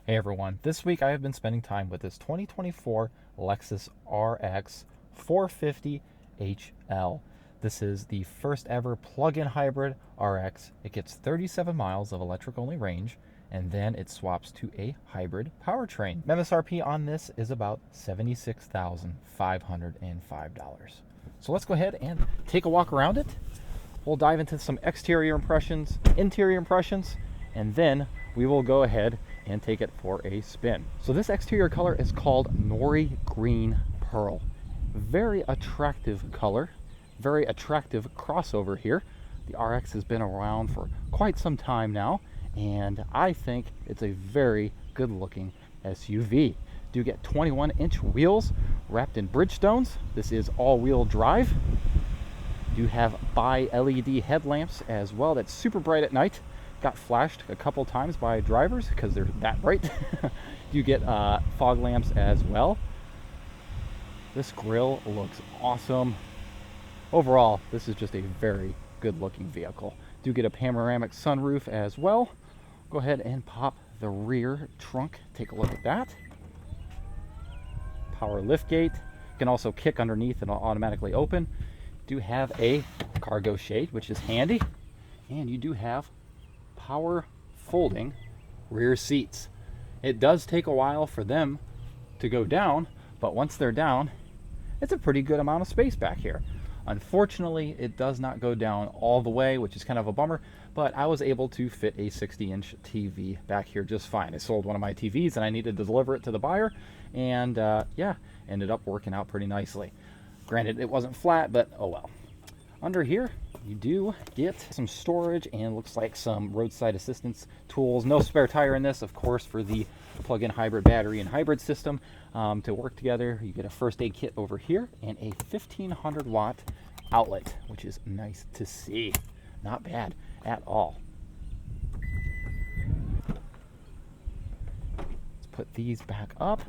Hey everyone, this week I have been spending time with this 2024 Lexus RX450h. This is the first ever plug-in hybrid RX. It gets 37 miles of electric-only range, and then it swaps to a hybrid powertrain. MSRP on this is about $76,505. So let's go ahead and take a walk around it. We'll dive into some exterior impressions, interior impressions, and then we will go ahead and take it for a spin. So this exterior color is called Nori Green Pearl. Very attractive color, very attractive crossover here. The RX has been around for quite some time now, and I think it's a very good looking SUV. Do get 21-inch wheels wrapped in Bridgestones. This is all-wheel drive. Do have bi-LED headlamps as well. That's super bright at night. Got flashed a couple times by drivers because they're that bright. You get fog lamps as well. This grille looks awesome. Overall, this is just a very good looking vehicle. Do get a panoramic sunroof as well. Go ahead and pop the rear trunk. Take a look at that. Power liftgate. You can also kick underneath and it'll automatically open. Do have a cargo shade, which is handy. And you do have power folding rear seats. It does take a while for them to go down, but once they're down, it's a pretty good amount of space back here. Unfortunately, it does not go down all the way, which is kind of a bummer, but I was able to fit a 60-inch TV back here just fine. I sold one of my TVs and I needed to deliver it to the buyer, and yeah, ended up working out pretty nicely. Granted, it wasn't flat, but oh well. Under here, you do get some storage and looks like some roadside assistance tools. No spare tire in this, of course, for the plug-in hybrid battery and hybrid system to work together. You get a first aid kit over here and a 1500 watt outlet, which is nice to see. Not bad at all. Let's put these back up.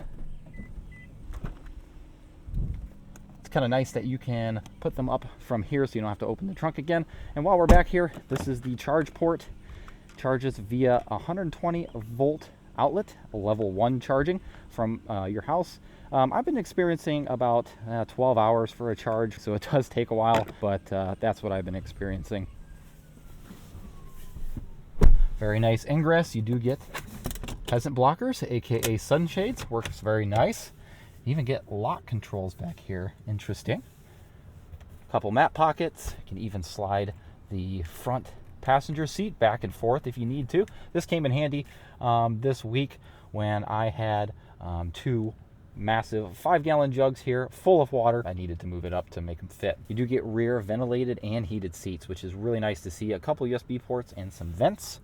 Kind of nice that you can put them up from here so you don't have to open the trunk again. And while we're back here, this is the charge port. Charges via 120 volt outlet, level 1 charging from your house. I've been experiencing about 12 hours for a charge, so it does take a while, but that's what I've been experiencing. Very nice ingress. You do get peasant blockers, aka sunshades. Works very nice. You even get lock controls back here. Interesting. A couple map pockets. You can even slide the front passenger seat back and forth if you need to. This came in handy this week when I had two massive 5-gallon jugs here full of water. I needed to move it up to make them fit. You do get rear ventilated and heated seats, which is really nice to see. A couple USB ports and some vents.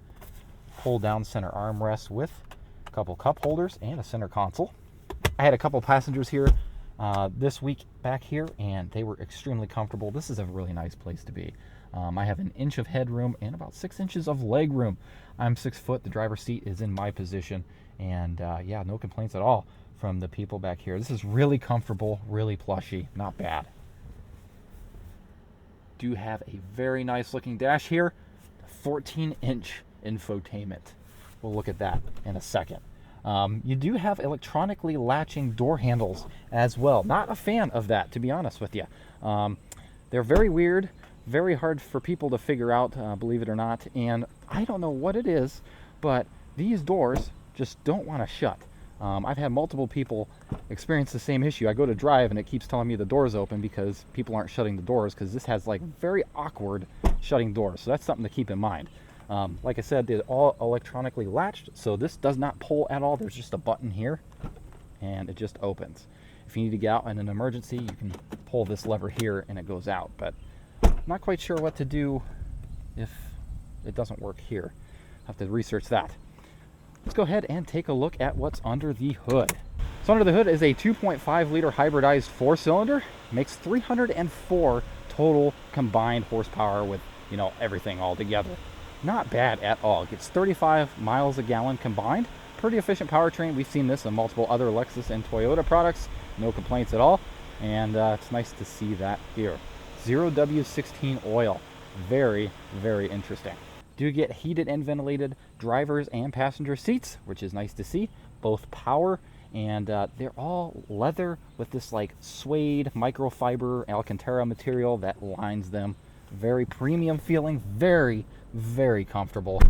Pull down center armrest with a couple cup holders and a center console. I had a couple passengers here this week back here, and they were extremely comfortable. This is a really nice place to be. I have an inch of headroom and about 6 inches of leg room. I'm 6 foot. The driver's seat is in my position, and yeah, no complaints at all from the people back here. This is really comfortable, really plushy, not bad. Do have a very nice looking dash here. 14-inch infotainment. We'll look at that in a second. You do have electronically latching door handles as well. Not a fan of that, to be honest with you. They're very weird, very hard for people to figure out, believe it or not. And I don't know what it is, but these doors just don't want to shut. I've had multiple people experience the same issue. I go to drive and it keeps telling me the door's open because people aren't shutting the doors, because this has like very awkward shutting doors. So that's something to keep in mind. Like I said, they're all electronically latched, so this does not pull at all. There's just a button here, and it just opens. If you need to get out in an emergency, you can pull this lever here, and it goes out. But I'm not quite sure what to do if it doesn't work here. I'll have to research that. Let's go ahead and take a look at what's under the hood. So under the hood is a 2.5 liter hybridized 4-cylinder. Makes 304 total combined horsepower with, you know, everything all together. Not bad at all. It gets 35 miles a gallon combined. Pretty efficient powertrain. We've seen this in multiple other Lexus and Toyota products. No complaints at all. And it's nice to see that here. 0W16 oil. Very, very interesting. Do get heated and ventilated drivers and passenger seats, which is nice to see. Both power, and they're all leather with this like suede microfiber Alcantara material that lines them. Very premium feeling, very, very comfortable.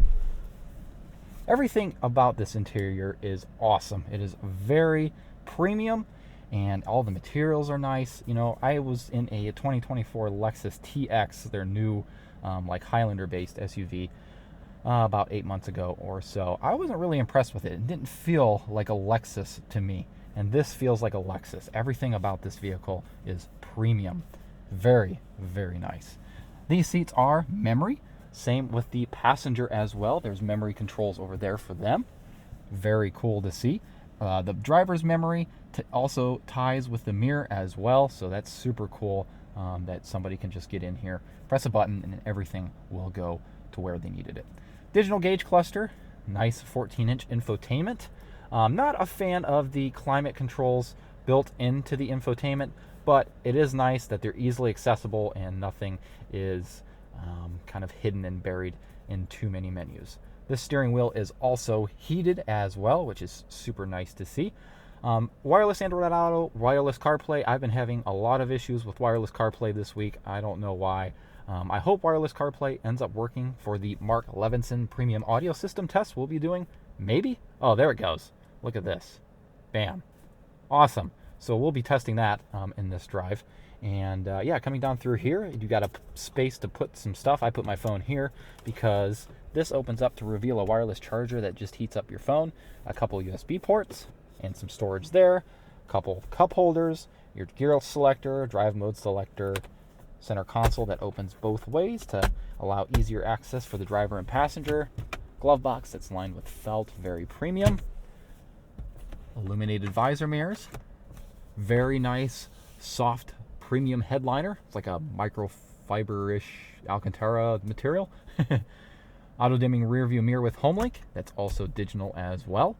Everything about this interior is awesome. It is very premium, and all the materials are nice. You know, I was in a 2024 Lexus TX, their new like Highlander-based SUV, about 8 months ago or so. I wasn't really impressed with it. It didn't feel like a Lexus to me, and this feels like a Lexus. Everything about this vehicle is premium. Very, very nice. These seats are memory. Same with the passenger as well. There's memory controls over there for them. Very cool to see. The driver's memory also ties with the mirror as well, so that's super cool that somebody can just get in here, press a button, and everything will go to where they needed it. Digital gauge cluster, nice 14-inch infotainment. Not a fan of the climate controls built into the infotainment, but it is nice that they're easily accessible and nothing is kind of hidden and buried in too many menus. This steering wheel is also heated as well, which is super nice to see. Wireless Android Auto, wireless CarPlay. I've been having a lot of issues with wireless CarPlay this week. I don't know why. I hope wireless CarPlay ends up working for the Mark Levinson premium audio system test we'll be doing. Maybe? Oh, there it goes. Look at this. Bam. Awesome. So we'll be testing that in this drive. And yeah, coming down through here, you got a space to put some stuff. I put my phone here because this opens up to reveal a wireless charger that just heats up your phone, a couple USB ports, and some storage there, a couple cup holders, your gear selector, drive mode selector, center console that opens both ways to allow easier access for the driver and passenger, glove box that's lined with felt, very premium, illuminated visor mirrors, very nice soft premium headliner. It's like a microfiber-ish Alcantara material. Auto dimming rear view mirror with HomeLink, that's also digital as well.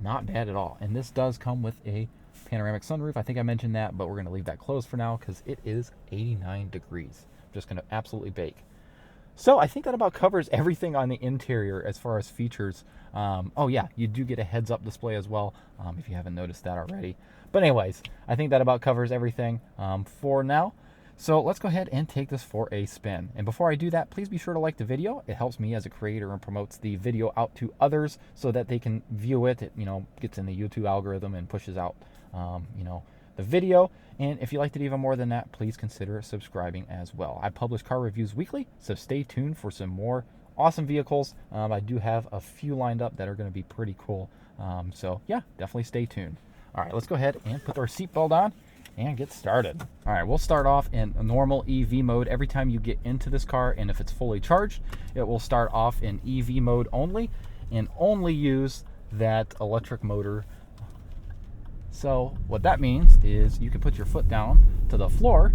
Not bad at all. And this does come with a panoramic sunroof. I think I mentioned that, but we're going to leave that closed for now because it is 89 degrees. I'm just going to absolutely bake. So I think that about covers everything on the interior as far as features. Oh yeah, you do get a heads-up display as well, if you haven't noticed that already. But anyways, I think that about covers everything for now. So let's go ahead and take this for a spin. And before I do that, please be sure to like the video. It helps me as a creator and promotes the video out to others so that they can view it. It, gets in the YouTube algorithm and pushes out, the video. And if you liked it even more than that, please consider subscribing as well. I publish car reviews weekly, so stay tuned for some more awesome vehicles. I do have a few lined up that are going to be pretty cool. So yeah, definitely stay tuned. All right, let's go ahead and put our seatbelt on and get started. All right, we'll start off in a normal EV mode. Every time you get into this car, and if it's fully charged, it will start off in EV mode only and only use that electric motor. So what that means is you can put your foot down to the floor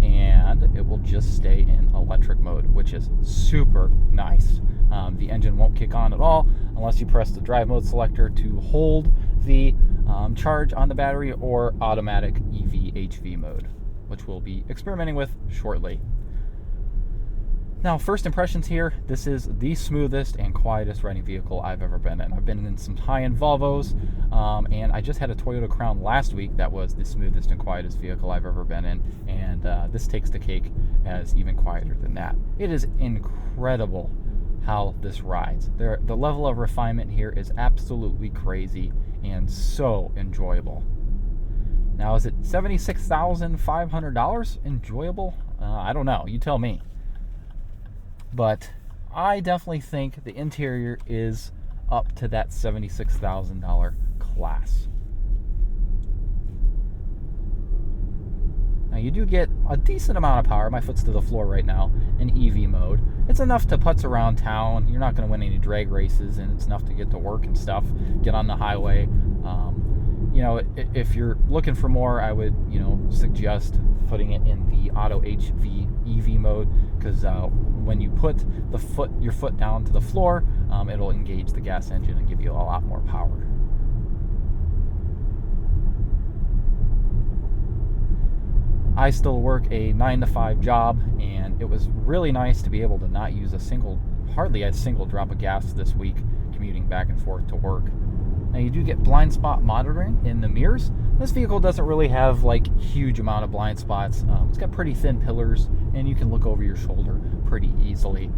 and it will just stay in electric mode, which is super nice. The engine won't kick on at all unless you press the drive mode selector to hold the charge on the battery, or automatic EV HV mode, which we'll be experimenting with shortly. Now, first impressions here, this is the smoothest and quietest riding vehicle I've ever been in. I've been in some high-end Volvos, and I just had a Toyota Crown last week that was the smoothest and quietest vehicle I've ever been in, and this takes the cake as even quieter than that. It is incredible how this rides. The level of refinement here is absolutely crazy and so enjoyable. Now, is it $76,500 enjoyable? I don't know. You tell me. But I definitely think the interior is up to that $76,000 class. Now, you do get a decent amount of power. My foot's to the floor right now in EV mode. It's enough to putz around town. You're not going to win any drag races, and it's enough to get to work and stuff, get on the highway. If you're looking for more, I would, suggest putting it in the auto HV EV mode, because when you put your foot down to the floor, it'll engage the gas engine and give you a lot more power. I still work a 9-to-5 job, and it was really nice to be able to not use hardly a single drop of gas this week commuting back and forth to work. Now you do get blind spot monitoring in the mirrors. This vehicle doesn't really have like huge amount of blind spots. It's got pretty thin pillars, and you can look over your shoulder pretty easily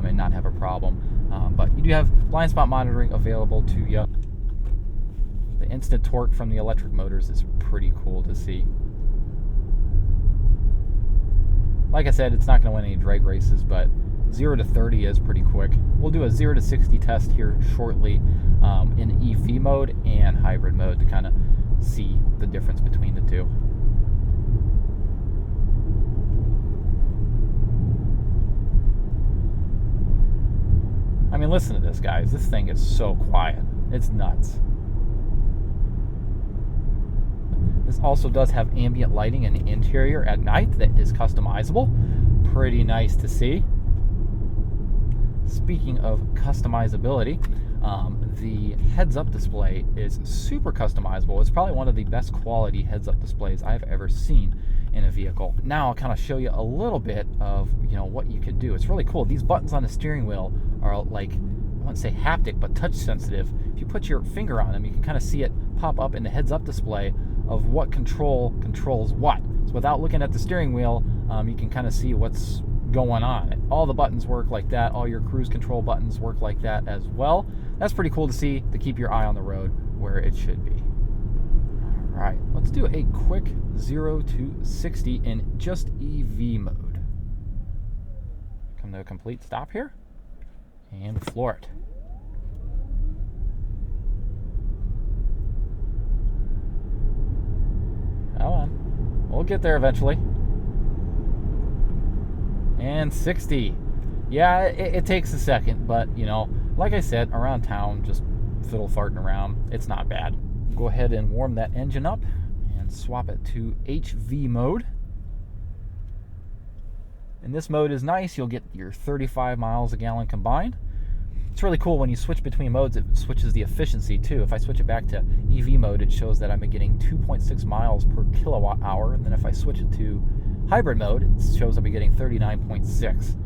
and not have a problem. But you do have blind spot monitoring available to you. The instant torque from the electric motors is pretty cool to see. Like I said, it's not going to win any drag races, but 0 to 30 is pretty quick. We'll do a 0 to 60 test here shortly in EV mode and hybrid mode to kind of see the difference between the two. I mean, listen to this, guys. This thing is so quiet. It's nuts. This also does have ambient lighting in the interior at night that is customizable. Pretty nice to see. Speaking of customizability, the heads-up display is super customizable. It's probably one of the best quality heads-up displays I've ever seen in a vehicle. Now I'll kind of show you a little bit of what you can do. It's really cool. These buttons on the steering wheel are like, I wouldn't say haptic, but touch sensitive. If you put your finger on them, you can kind of see it pop up in the heads-up display of what control controls what. So without looking at the steering wheel, you can kind of see what's going on. All the buttons work like that. All your cruise control buttons work like that as well. That's pretty cool to see, to keep your eye on the road where it should be. All right, let's do a quick 0 to 60 in just EV mode. Come to a complete stop here and floor it. Come on, we'll get there eventually. And 60. Yeah, it takes a second, but like I said, around town, just fiddle farting around, it's not bad. Go ahead and warm that engine up and swap it to HV mode. And this mode is nice. You'll get your 35 miles a gallon combined. It's really cool when you switch between modes, it switches the efficiency too. If I switch it back to EV mode, it shows that I'm getting 2.6 miles per kilowatt hour. And then if I switch it to hybrid mode, it shows I'm getting 39.6.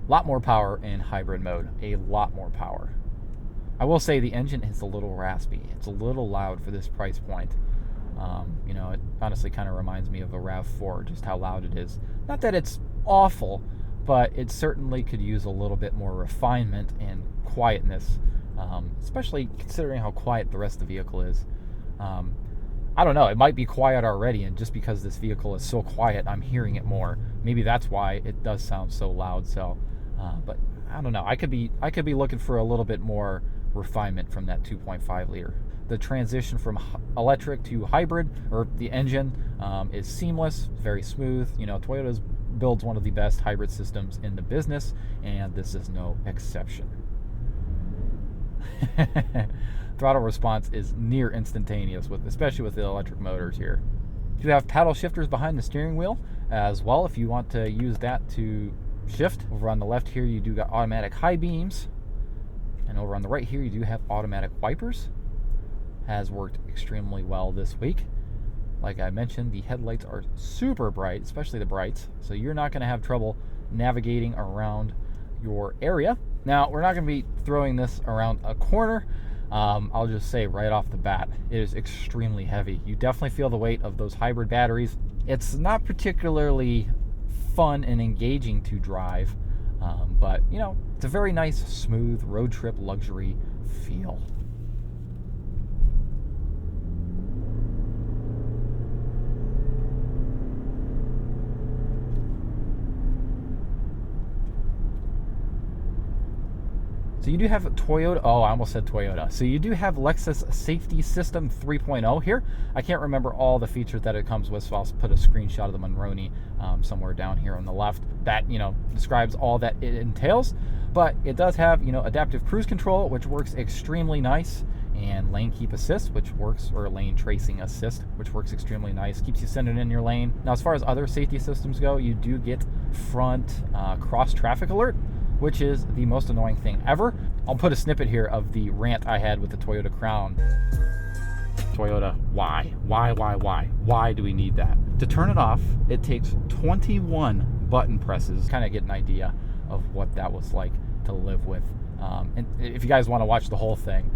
A lot more power in hybrid mode, a lot more power. I will say the engine is a little raspy. It's a little loud for this price point. It honestly kind of reminds me of a RAV4, just how loud it is. Not that it's awful, but it certainly could use a little bit more refinement and quietness, especially considering how quiet the rest of the vehicle is. I don't know, it might be quiet already, and just because this vehicle is so quiet, I'm hearing it more. Maybe that's why it does sound so loud. But I don't know. I could be looking for a little bit more refinement from that 2.5 liter. The transition from electric to hybrid, or the engine, is seamless, very smooth. Toyota builds one of the best hybrid systems in the business, and this is no exception. Throttle response is near instantaneous, especially with the electric motors here. You have paddle shifters behind the steering wheel as well if you want to use that to shift. Over on the left here you do got automatic high beams, and over on the right here you do have automatic wipers. Has worked extremely well this week. Like I mentioned, the headlights are super bright, especially the brights, so you're not going to have trouble navigating around your area. Now, we're not going to be throwing this around a corner. I'll just say right off the bat, it is extremely heavy. You definitely feel the weight of those hybrid batteries. It's not particularly fun and engaging to drive, but it's a very nice, smooth road trip luxury feel. So you do have Toyota, I almost said Toyota. So you do have Lexus Safety System 3.0 here. I can't remember all the features that it comes with, so I'll put a screenshot of the Monroney somewhere down here on the left that, describes all that it entails. But it does have, adaptive cruise control, which works extremely nice, and lane keep assist, which works, or lane tracing assist, which works extremely nice. Keeps you centered in your lane. Now, as far as other safety systems go, you do get front cross traffic alert, which is the most annoying thing ever. I'll put a snippet here of the rant I had with the Toyota Crown. Toyota, why? Why do we need that? To turn it off, it takes 21 button presses. Kind of get an idea of what that was like to live with. And if you guys want to watch the whole thing,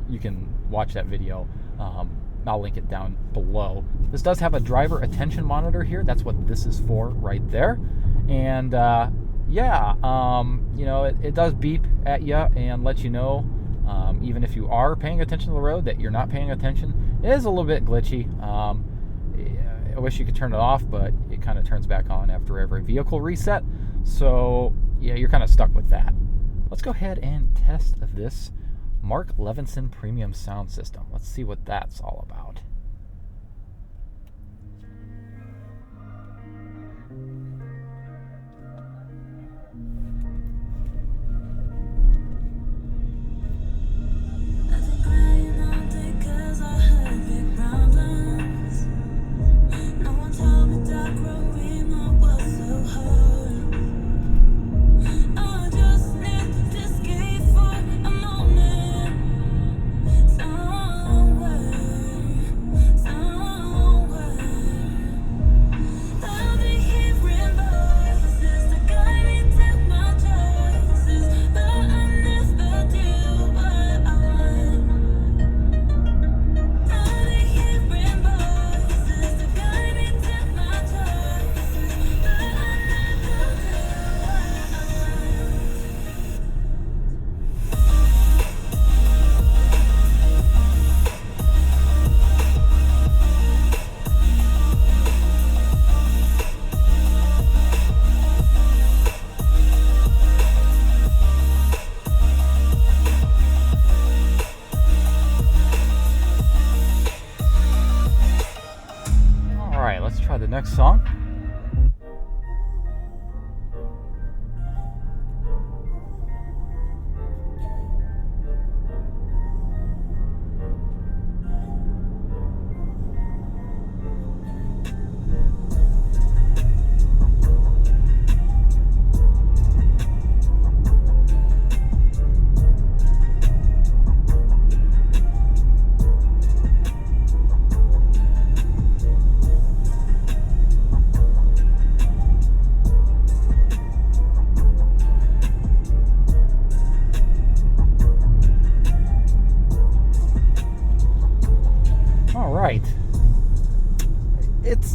you can watch that video. I'll link it down below. This does have a driver attention monitor here. That's what this is for right there. And yeah, you know, it does beep at you and let you know, even if you are paying attention to the road, that you're not paying attention. It is a little bit glitchy. I wish you could turn it off, but it kind of turns back on after every vehicle reset. So yeah, you're kind of stuck with that. Let's go ahead and test this Mark Levinson premium sound system. Let's see what that's all about. Let's try the next song.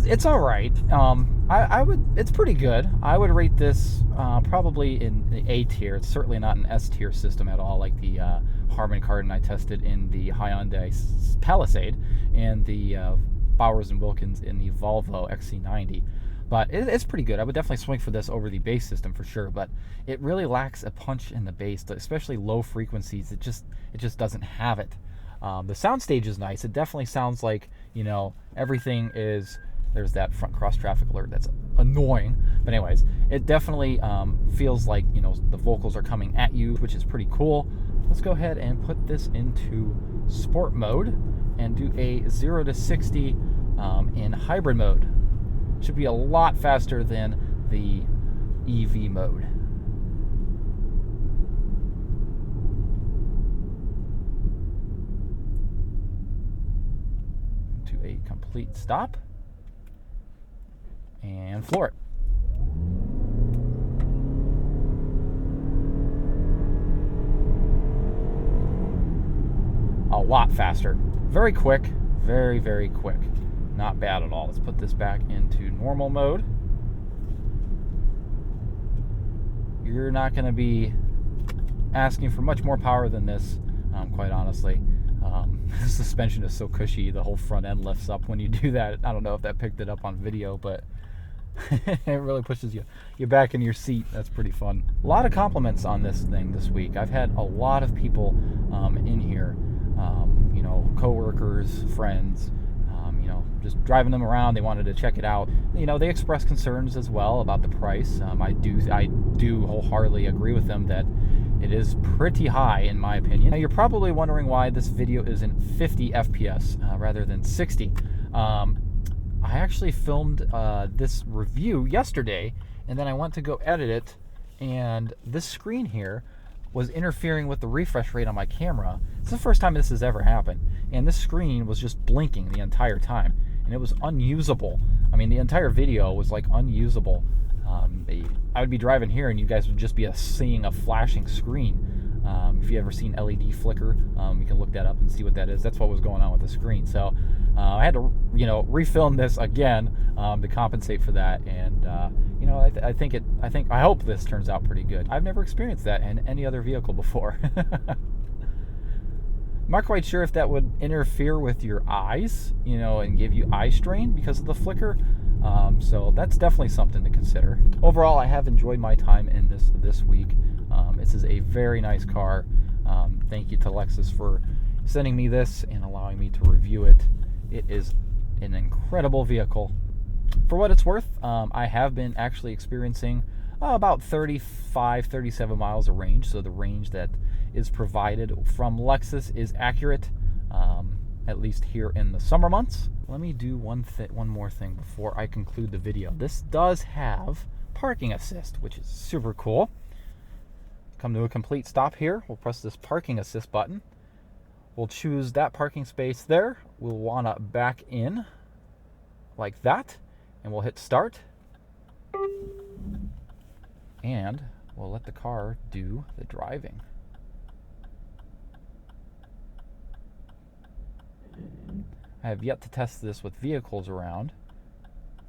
It's all right. It's pretty good. I would rate this probably in the A tier. It's certainly not an S tier system at all, like the Harman Kardon I tested in the Hyundai Palisade and the Bowers & Wilkins in the Volvo XC90. But it's pretty good. I would definitely swing for this over the bass system for sure, but it really lacks a punch in the bass, especially low frequencies. It just doesn't have it. The soundstage is nice. It definitely sounds like, you know, everything is... There's that front cross traffic alert that's annoying. But anyways, it definitely feels like, you know, the vocals are coming at you, which is pretty cool. Let's go ahead and put this into sport mode and do a 0 to 60 in hybrid mode. Should be a lot faster than the EV mode. To a complete stop. And floor it. A lot faster. Very quick. Very, very quick. Not bad at all. Let's put this back into normal mode. You're not going to be asking for much more power than this, quite honestly. The suspension is so cushy, the whole front end lifts up when you do that. I don't know if that picked it up on video, but it really pushes you back in your seat. That's pretty fun. A lot of compliments on this thing this week. I've had a lot of people in here, you know, coworkers, friends, you know, just driving them around. They wanted to check it out. You know, they expressed concerns as well about the price. I do wholeheartedly agree with them that it is pretty high in my opinion. Now you're probably wondering why this video is in 50 FPS rather than 60. I actually filmed this review yesterday, and then I went to go edit it, and this screen here was interfering with the refresh rate on my camera. It's the first time this has ever happened, and this screen was just blinking the entire time, and it was unusable. I mean, the entire video was like unusable. I would be driving here and you guys would just be seeing a flashing screen. If you ever seen LED flicker, you can look that up and see what that is. That's what was going on with the screen. So I had to, refilm this again to compensate for that. And I hope this turns out pretty good. I've never experienced that in any other vehicle before. I'm not quite sure if that would interfere with your eyes, and give you eye strain because of the flicker. So that's definitely something to consider. Overall, I have enjoyed my time in this week. This is a very nice car. Thank you to Lexus for sending me this and allowing me to review it. It is an incredible vehicle. For what it's worth, I have been actually experiencing about 37 miles of range. So the range that is provided from Lexus is accurate, at least here in the summer months. Let me do one more thing before I conclude the video. This does have parking assist, which is super cool. Come to a complete stop here. We'll press this parking assist button. We'll choose that parking space there. We'll want to back in like that, and we'll hit start. And we'll let the car do the driving. I have yet to test this with vehicles around.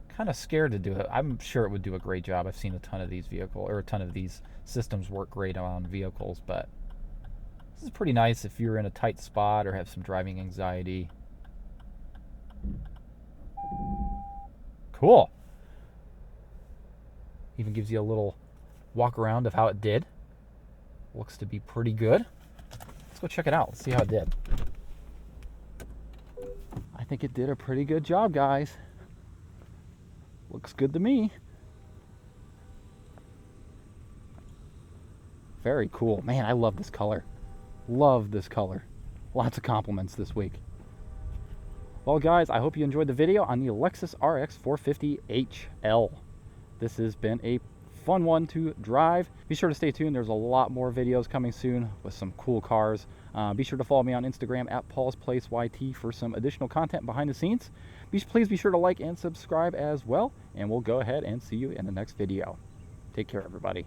Kind of scared to do it. I'm sure it would do a great job. I've seen a ton of these systems work great on vehicles, but this is pretty nice if you're in a tight spot or have some driving anxiety. Cool. Even gives you a little walk around of how it did. Looks to be pretty good. Let's go check it out. Let's see how it did. I think it did a pretty good job, guys. Looks good to me. Very cool. Man, I love this color. Love this color. Lots of compliments this week. Well, guys, I hope you enjoyed the video on the Lexus RX450h L. This has been a fun one to drive. Be sure to stay tuned. There's a lot more videos coming soon with some cool cars. Be sure to follow me on Instagram at Paul's Place YT for some additional content behind the scenes. Please be sure to like and subscribe as well, and we'll go ahead and see you in the next video. Take care, everybody.